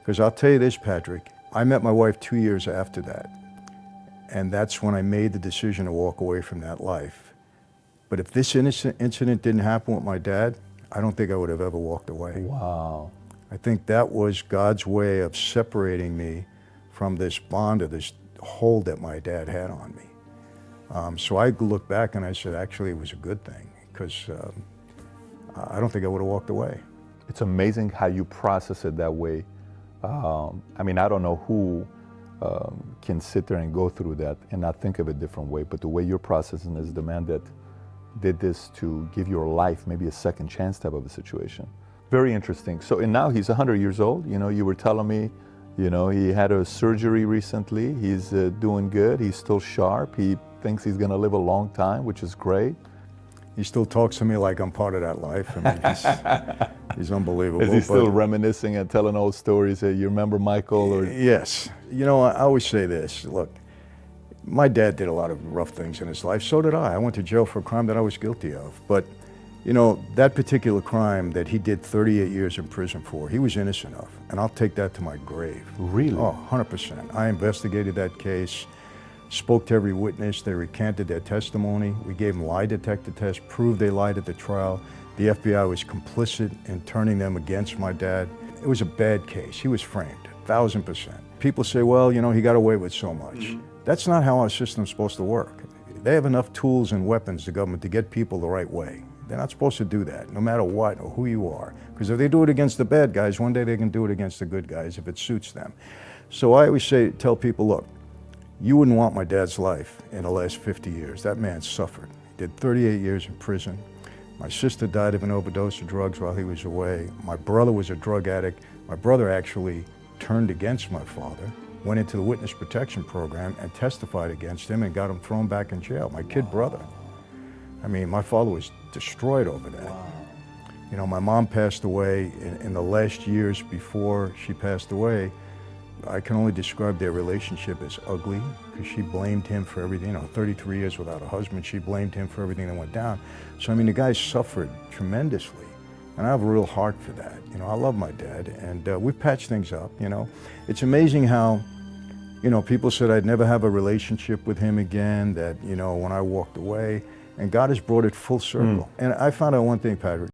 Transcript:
Because I'll tell you this, Patrick, I met my wife 2 years after that. And that's when I made the decision to walk away from that life. But if this incident didn't happen with my dad, I don't think I would have ever walked away. Wow. I think that was God's way of separating me from this bond or this hold that my dad had on me. So I look back and I said, actually, it was a good thing, because I don't think I would have walked away. It's amazing how you process it that way. I mean, I don't know who can sit there and go through that and not think of it a different way, but the way you're processing is the man that did this to give your life maybe a second chance type of a situation. Very interesting. So, and now he's 100 years old. You know, you were telling me, you know, he had a surgery recently. He's doing good. He's still sharp. He thinks he's going to live a long time, which is great. He still talks to me like I'm part of that life. I mean, he's unbelievable. Is he still reminiscing and telling old stories? You remember Michael? Or? Yes. You know, I always say this. Look, my dad did a lot of rough things in his life. So did I. I went to jail for a crime that I was guilty of. But, you know, that particular crime that he did 38 years in prison for, he was innocent of. And I'll take that to my grave. Really? Oh, 100%. I investigated that case, spoke to every witness. They recanted their testimony. We gave them lie detector tests, proved they lied at the trial. The FBI was complicit in turning them against my dad. It was a bad case. He was framed, 1,000%. People say, well, you know, he got away with so much. Mm-hmm. That's not how our system's supposed to work. They have enough tools and weapons, the government, to get people the right way. They're not supposed to do that, no matter what or who you are. Because if they do it against the bad guys, one day they can do it against the good guys if it suits them. So I always tell people, look, you wouldn't want my dad's life in the last 50 years. That man suffered. He did 38 years in prison. My sister died of an overdose of drugs while he was away. My brother was a drug addict. My brother actually turned against my father, went into the witness protection program and testified against him and got him thrown back in jail. My kid brother. I mean, my father was destroyed over that. Wow. You know, my mom passed away in the last years before she passed away. I can only describe their relationship as ugly, because she blamed him for everything. You know, 33 years without a husband, she blamed him for everything that went down. So, I mean, the guy suffered tremendously, and I have a real heart for that. You know, I love my dad, and we've patched things up, you know. It's amazing how, you know, people said I'd never have a relationship with him again, that, you know, when I walked away, and God has brought it full circle. And I found out one thing, Patrick.